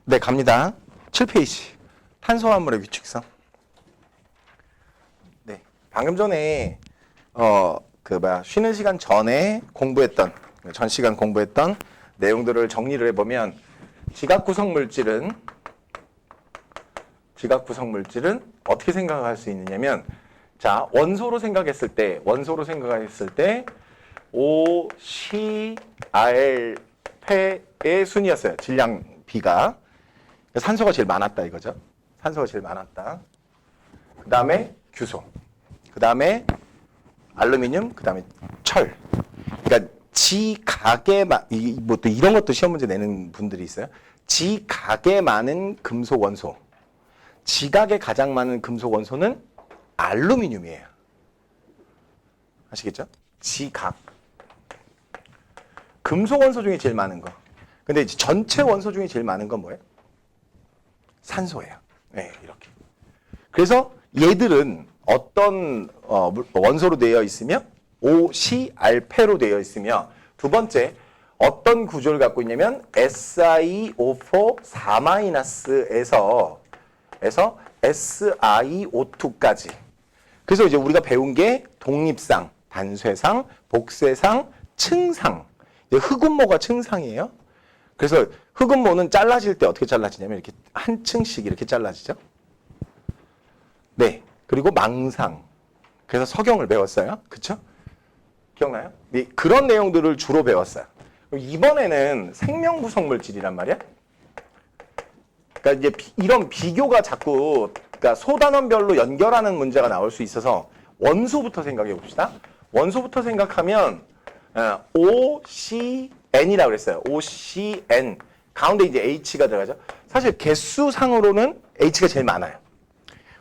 네, 갑니다. 7페이지. 탄소화물의 규칙성. 네. 방금 전에 쉬는 시간 전에 전 시간 공부했던 내용들을 정리를 해보면 지각 구성 물질은 어떻게 생각할 수 있느냐면, 자, 원소로 생각했을 때 OCr패의 순이었어요. 질량 B가. 산소가 제일 많았다 이거죠. 산소가 제일 많았다. 그 다음에 규소. 그 다음에 알루미늄. 그 다음에 철. 그러니까 지각에 뭐 또 이런 것도 시험 문제 내는 분들이 있어요. 지각에 많은 금속 원소. 지각에 가장 많은 금속 원소는 알루미늄이에요. 아시겠죠? 지각. 금속 원소 중에 제일 많은 거. 근데 이제 전체 원소 중에 제일 많은 건 뭐예요? 산소예요. 네, 이렇게. 그래서 얘들은 어떤 원소로 되어 있으며 OCr패로 되어 있으며, 두 번째 어떤 구조를 갖고 있냐면 SiO4 4-에서 SiO2까지. 그래서 이제 우리가 배운 게 독립상, 단쇄상, 복쇄상, 층상. 흑음모가 층상이에요. 그래서 흑음모는 잘라질 때 어떻게 잘라지냐면 이렇게 한 층씩 이렇게 잘라지죠. 네. 그리고 망상. 그래서 석영을 배웠어요. 그쵸? 기억나요? 네. 그런 내용들을 주로 배웠어요. 이번에는 생명 구성 물질이란 말이야. 그러니까 이제 이런 비교가 자꾸, 그러니까 소단원별로 연결하는 문제가 나올 수 있어서 원소부터 생각해 봅시다. 원소부터 생각하면 OCn이라고 그랬어요. OCn. 가운데 이제 H가 들어가죠. 사실 개수상으로는 H가 제일 많아요.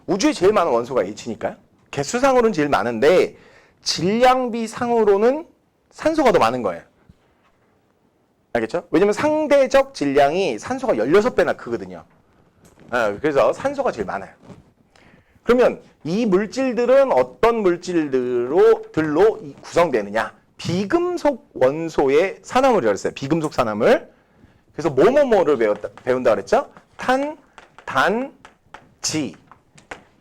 우주에 제일 많은 원소가 H니까요. 개수상으로는 제일 많은데 질량비상으로는 산소가 더 많은 거예요. 알겠죠? 왜냐면 상대적 질량이 산소가 16배나 크거든요. 그래서 산소가 제일 많아요. 그러면 이 물질들은 어떤 물질들로 구성되느냐? 비금속 원소의 산화물이라고 했어요. 비금속 산화물. 그래서 뭐뭐뭐를 배운다 그랬죠? 탄, 단, 지.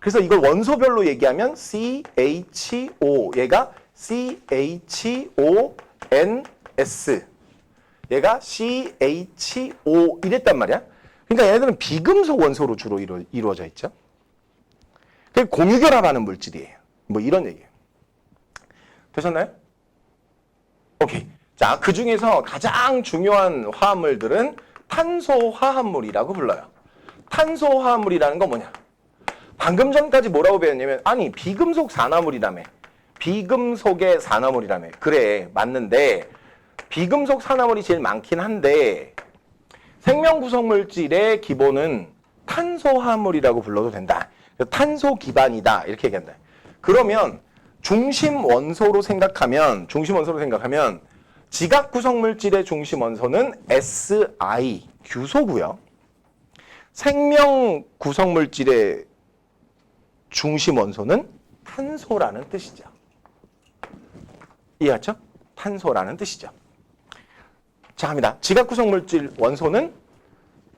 그래서 이걸 원소별로 얘기하면 CHO. 얘가 CHONS. 얘가 CHO 이랬단 말이야. 그러니까 얘네들은 비금속 원소로 주로 이루어져 있죠. 그게 공유결합하는 물질이에요. 뭐 이런 얘기예요. 되셨나요? 오케이. 자, 그 중에서 가장 중요한 화합물들은 탄소화합물이라고 불러요. 탄소화합물이라는 건 뭐냐? 방금 전까지 뭐라고 배웠냐면, 아니, 비금속 산화물이라며. 비금속의 산화물이라며. 그래, 맞는데 비금속 산화물이 제일 많긴 한데 생명 구성 물질의 기본은 탄소화합물이라고 불러도 된다. 탄소 기반이다. 이렇게 얘기한다. 그러면 중심 원소로 생각하면 지각 구성 물질의 중심 원소는 Si, 규소고요. 생명 구성 물질의 중심 원소는 탄소라는 뜻이죠. 이해하죠? 탄소라는 뜻이죠. 자, 갑니다. 지각 구성 물질 원소는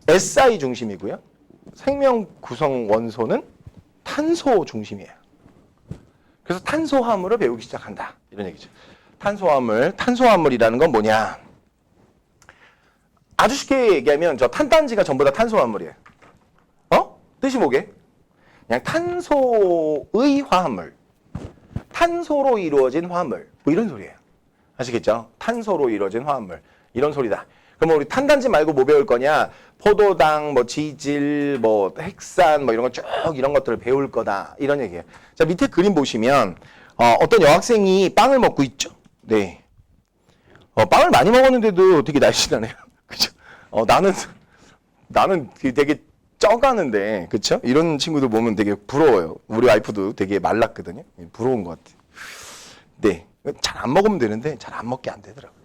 Si 중심이고요. 생명 구성 원소는 탄소 중심이에요. 그래서 탄소화합물을 배우기 시작한다. 이런 얘기죠. 탄소화합물이라는 건 뭐냐? 아주 쉽게 얘기하면 저 탄단지가 전부 다 탄소화합물이에요. 뜻이 뭐게? 그냥 탄소의 화합물. 탄소로 이루어진 화합물. 뭐 이런 소리예요. 아시겠죠? 탄소로 이루어진 화합물. 이런 소리다. 그럼 우리 탄단지 말고 뭐 배울 거냐? 포도당, 뭐 지질, 뭐 핵산, 뭐 이런 거 쭉 이런 것들을 배울 거다. 이런 얘기예요. 자, 밑에 그림 보시면 어떤 여학생이 빵을 먹고 있죠. 네. 빵을 많이 먹었는데도 되게 날씬하네요. 그죠? 나는 되게 쪄가는데, 그쵸? 이런 친구들 보면 되게 부러워요. 우리 와이프도 되게 말랐거든요. 부러운 것 같아요. 네. 잘 안 먹으면 되는데 잘 안 먹게 안 되더라고요.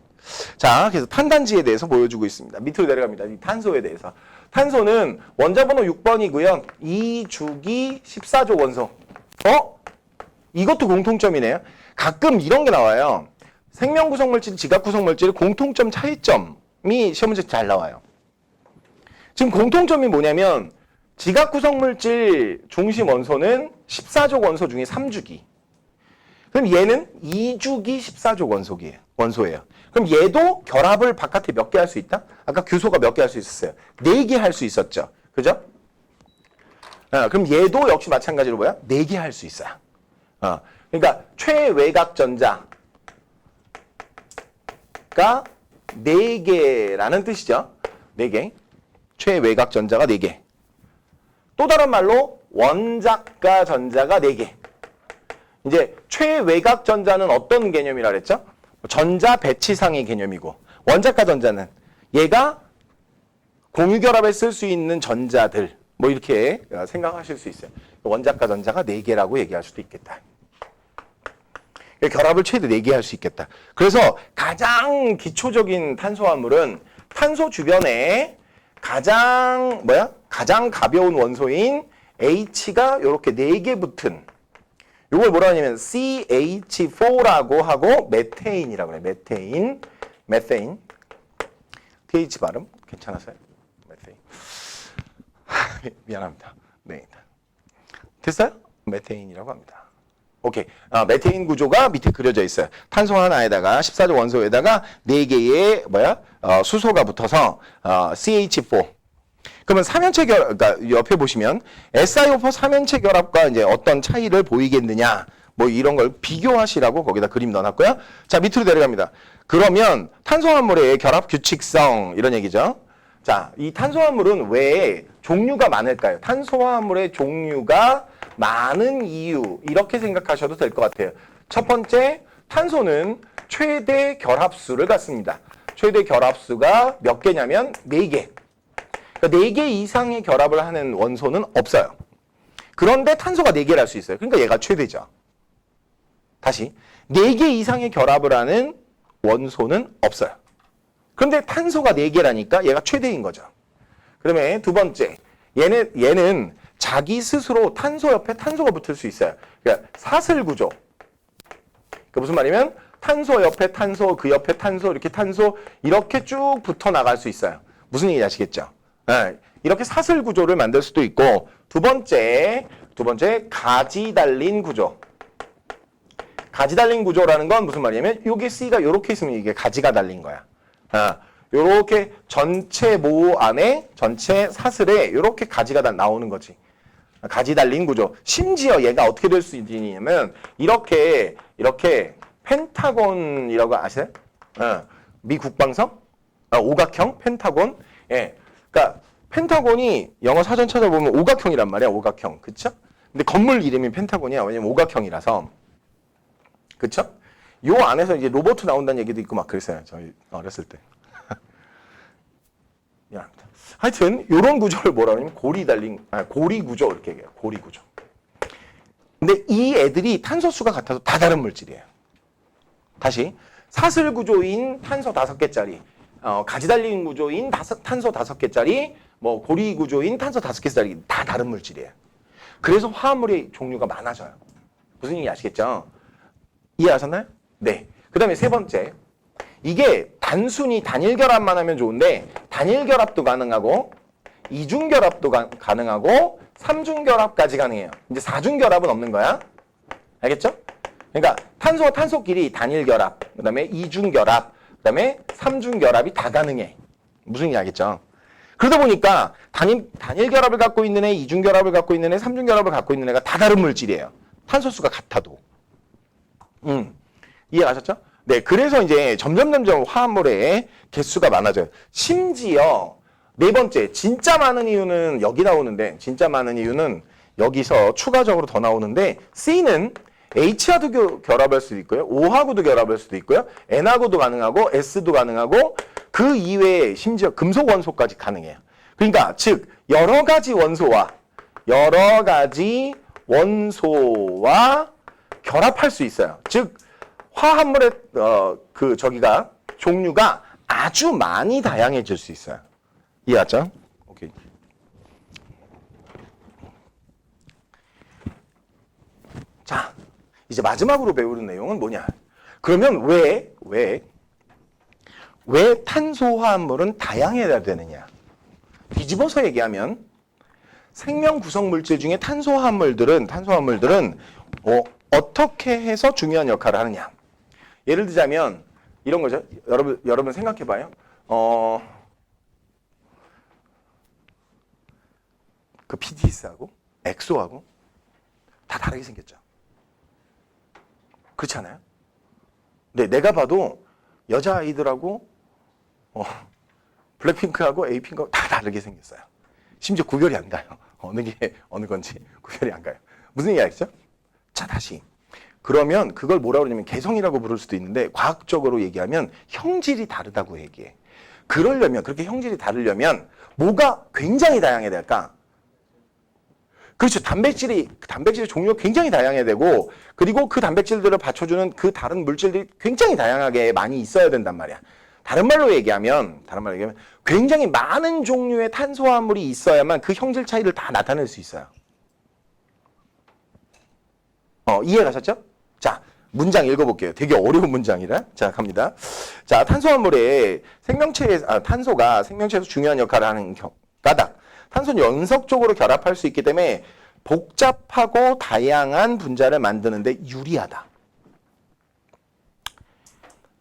자, 그래서 탄단지에 대해서 보여주고 있습니다. 밑으로 내려갑니다. 이 탄소에 대해서. 탄소는 원자번호 6번이고요. 2주기 14조 원소. 이것도 공통점이네요. 가끔 이런 게 나와요. 생명 구성 물질, 지각 구성 물질의 공통점 차이점이 시험 문제 잘 나와요. 지금 공통점이 뭐냐면 지각 구성물질 중심 원소는 14족 원소 중에 3주기. 그럼 얘는 2주기 14족 원소예요. 그럼 얘도 결합을 바깥에 몇 개 할 수 있다? 아까 규소가 몇 개 할 수 있었어요? 4개 할 수 있었죠. 그죠? 그럼 얘도 역시 마찬가지로 뭐야? 4개 할 수 있어요. 그러니까 최외곽 전자가 4개라는 뜻이죠. 4개. 최외곽 전자가 4개. 또 다른 말로 원작가 전자가 4개. 이제 최외곽 전자는 어떤 개념이라 그랬죠? 전자 배치상의 개념이고, 원작가 전자는 얘가 공유결합에 쓸 수 있는 전자들, 뭐 이렇게 생각하실 수 있어요. 원작가 전자가 4개라고 얘기할 수도 있겠다. 결합을 최대 4개 할 수 있겠다. 그래서 가장 기초적인 탄소화물은 탄소 주변에 가장 가벼운 원소인 H가 이렇게 4개 붙은, 이걸 뭐라 하냐면 CH4라고 하고 메테인이라고 그래요. 메테인. TH 발음 괜찮았어요? 메테인. 미안합니다. 네. 됐어요? 메테인이라고 합니다. 오케이. 메테인 구조가 밑에 그려져 있어요. 탄소 하나에다가 14조 원소에다가 4개의 수소가 붙어서 CH4. 그러면 삼연체 결합, 그러니까 옆에 보시면 SiO4 삼연체 결합과 이제 어떤 차이를 보이겠느냐, 뭐 이런 걸 비교하시라고 거기다 그림 넣어놨고요. 자, 밑으로 내려갑니다. 그러면 탄소화물의 결합 규칙성 이런 얘기죠. 자, 이 탄소화물은 왜 종류가 많을까요? 탄소화물의 종류가 많은 이유, 이렇게 생각하셔도 될 것 같아요. 첫 번째, 탄소는 최대 결합수를 갖습니다. 최대 결합수가 몇 개냐면 4개. 그러니까 4개 이상의 결합을 하는 원소는 없어요. 그런데 탄소가 4개를 할 수 있어요. 그러니까 얘가 최대죠. 다시, 4개 이상의 결합을 하는 원소는 없어요. 그런데 탄소가 4개라니까 얘가 최대인 거죠. 그러면 두 번째, 얘는 자기 스스로 탄소 옆에 탄소가 붙을 수 있어요. 그러니까 사슬 구조. 그러니까 무슨 말이면 탄소 옆에 탄소, 그 옆에 탄소, 이렇게 쭉 붙어 나갈 수 있어요. 무슨 얘기인지 아시겠죠? 네, 이렇게 사슬 구조를 만들 수도 있고, 두 번째 가지 달린 구조. 가지 달린 구조라는 건 무슨 말이냐면 여기 C가 이렇게 있으면 이게 가지가 달린 거야. 요렇게 전체 모 안에 전체 사슬에 이렇게 가지가 다 나오는 거지. 가지 달린 구조. 심지어 얘가 어떻게 될 수 있냐면 이렇게 펜타곤이라고 아세요? 미 국방성? 오각형 펜타곤. 예. 그러니까 펜타곤이 영어 사전 찾아보면 오각형이란 말이야. 오각형. 그쵸? 근데 건물 이름이 펜타곤이야. 왜냐면 오각형이라서. 그쵸? 요 안에서 이제 로봇 나온다는 얘기도 있고 막 그랬어요. 저희 어렸을 때. 미안합니다. 하여튼 요런 구조를 뭐라 그러냐면 고리 구조 이렇게 얘기해요. 고리 구조. 근데 이 애들이 탄소수가 같아서 다 다른 물질이에요. 다시 사슬 구조인 탄소 5개짜리, 가지 달린 구조인 탄소 5개짜리, 뭐 고리 구조인 탄소 5개짜리 다 다른 물질이에요. 그래서 화합물의 종류가 많아져요. 무슨 얘기 아시겠죠? 이해하셨나요? 네. 그 다음에 세 번째, 이게 단순히 단일 결합만 하면 좋은데 단일 결합도 가능하고 이중 결합도 가능하고 삼중 결합까지 가능해요. 이제 사중 결합은 없는 거야. 알겠죠? 그러니까 탄소와 탄소끼리 단일 결합, 그 다음에 이중 결합, 그 다음에 삼중 결합이 다 가능해. 무슨 얘기 알겠죠? 그러다 보니까 단일 결합을 갖고 있는 애, 이중 결합을 갖고 있는 애, 삼중 결합을 갖고 있는 애가 다 다른 물질이에요. 탄소수가 같아도. 이해가셨죠? 네, 그래서 이제 점점 화합물의 개수가 많아져요. 심지어 네 번째, 진짜 많은 이유는 여기 나오는데, 진짜 많은 이유는 여기서 추가적으로 더 나오는데, C는 H하고도 결합할 수도 있고요, O하고도 결합할 수도 있고요, N하고도 가능하고, S도 가능하고, 그 이외에 심지어 금속 원소까지 가능해요. 그러니까 즉 여러 가지 원소와 결합할 수 있어요. 즉 화합물의 종류가 아주 많이 다양해질 수 있어요. 이해하죠? 오케이. 자, 이제 마지막으로 배우는 내용은 뭐냐? 그러면 왜 탄소 화합물은 다양해야 되느냐? 뒤집어서 얘기하면 생명 구성 물질 중에 탄소화합물들은 어떻게 해서 중요한 역할을 하느냐. 예를 들자면 이런 거죠. 여러분 생각해 봐요. 그 PDS하고 엑소하고 다 다르게 생겼죠. 그렇지 않아요? 네, 내가 봐도 여자아이들하고 블랙핑크하고 에이핑크하고 다 다르게 생겼어요. 심지어 구별이 안 가요. 어느 게 어느 건지 구별이 안 가요. 무슨 얘기 알겠죠? 자, 다시. 그러면 그걸 뭐라고 그러냐면 개성이라고 부를 수도 있는데 과학적으로 얘기하면 형질이 다르다고 얘기해. 그렇게 형질이 다르려면 뭐가 굉장히 다양해야 될까? 그렇죠. 단백질의 종류가 굉장히 다양해야 되고, 그리고 그 단백질들을 받쳐주는 그 다른 물질들이 굉장히 다양하게 많이 있어야 된단 말이야. 다른 말로 얘기하면 굉장히 많은 종류의 탄소화물이 있어야만 그 형질 차이를 다 나타낼 수 있어요. 이해 가셨죠? 자, 문장 읽어볼게요. 되게 어려운 문장이라. 자, 갑니다. 자, 탄소가 생명체에서 중요한 역할을 하는 까닭. 탄소는 연속적으로 결합할 수 있기 때문에 복잡하고 다양한 분자를 만드는데 유리하다.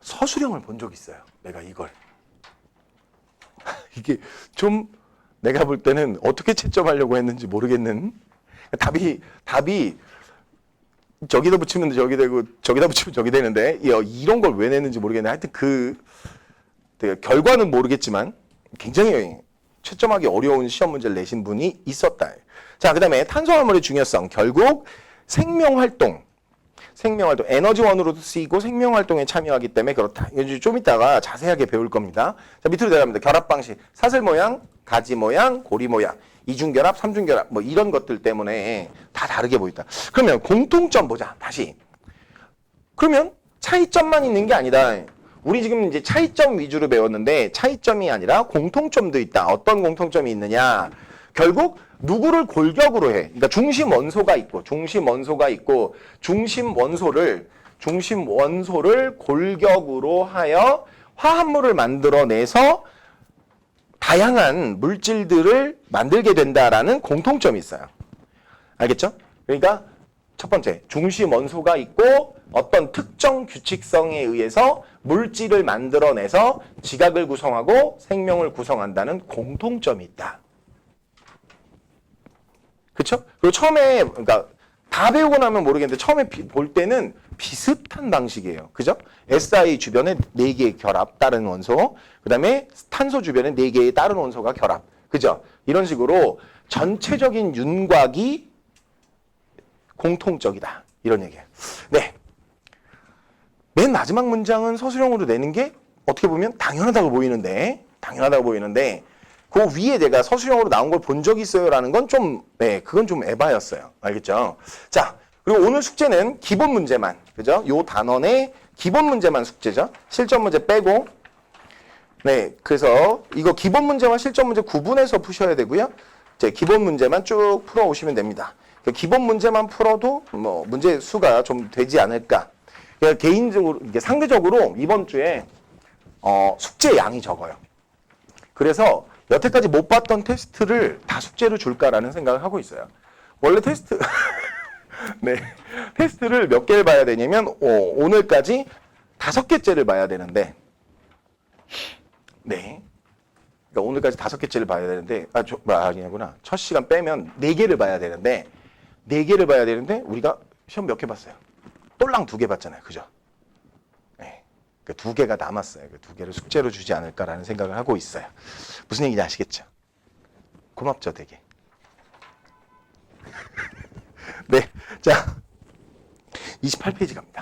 서술형을 본 적 있어요. 내가 이걸. 이게 좀 내가 볼 때는 어떻게 채점하려고 했는지 모르겠는 답이 저기다 붙이면 저기 되고 저기다 붙이면 저기 되는데 이런 걸 왜 냈는지 모르겠네. 하여튼 결과는 모르겠지만 굉장히 채점하기 어려운 시험 문제를 내신 분이 있었다. 자, 그 다음에 탄소화물의 중요성. 결국 생명활동, 에너지원으로도 쓰이고 생명활동에 참여하기 때문에 그렇다. 이거 좀 이따가 자세하게 배울 겁니다. 자, 밑으로 내려갑니다. 결합 방식, 사슬 모양, 가지 모양, 고리 모양, 이중결합, 삼중결합, 뭐 이런 것들 때문에 다 다르게 보인다. 그러면 공통점 보자. 다시. 그러면 차이점만 있는 게 아니다. 우리 지금 이제 차이점 위주로 배웠는데 차이점이 아니라 공통점도 있다. 어떤 공통점이 있느냐? 결국 누구를 골격으로 해. 그러니까 중심 원소가 있고 중심 원소를 골격으로 하여 화합물을 만들어내서 다양한 물질들을 만들게 된다라는 공통점이 있어요. 알겠죠? 그러니까 첫 번째, 중심 원소가 있고 어떤 특정 규칙성에 의해서 물질을 만들어내서 지각을 구성하고 생명을 구성한다는 공통점이 있다. 그렇죠? 그리고 처음에 그러니까 다 배우고 나면 모르겠는데 처음에 볼 때는 비슷한 방식이에요. 그죠? Si 주변에 4개의 결합, 다른 원소. 그 다음에 탄소 주변에 4개의 다른 원소가 결합. 그죠? 이런 식으로 전체적인 윤곽이 공통적이다. 이런 얘기예요. 네. 맨 마지막 문장은 서술형으로 내는 게 어떻게 보면 당연하다고 보이는데 그 위에 내가 서술형으로 나온 걸 본 적이 있어요라는 건 좀, 그건 좀 에바였어요. 알겠죠? 자, 그리고 오늘 숙제는 기본 문제만, 그죠? 요 단원의 기본 문제만 숙제죠? 실전 문제 빼고. 네, 그래서 이거 기본 문제와 실전 문제 구분해서 푸셔야 되고요. 이제 기본 문제만 쭉 풀어오시면 됩니다. 기본 문제만 풀어도 뭐 문제 수가 좀 되지 않을까. 그러니까 개인적으로, 이게 상대적으로 이번 주에 숙제 양이 적어요. 그래서 여태까지 못 봤던 테스트를 다 숙제로 줄까라는 생각을 하고 있어요. 원래 테스트를 몇 개를 봐야 되냐면 오늘까지 5개째를 봐야 되는데, 그러니까 오늘까지 5개째를 봐야 되는데, 아니구나. 첫 시간 빼면 4개를 봐야 되는데, 우리가 시험 몇 개 봤어요? 똘랑 2개 봤잖아요. 그죠? 네. 그 2개가 남았어요. 그 2개를 숙제로 주지 않을까라는 생각을 하고 있어요. 무슨 얘기인지 아시겠죠? 고맙죠, 되게. 네. 자, 28페이지 갑니다.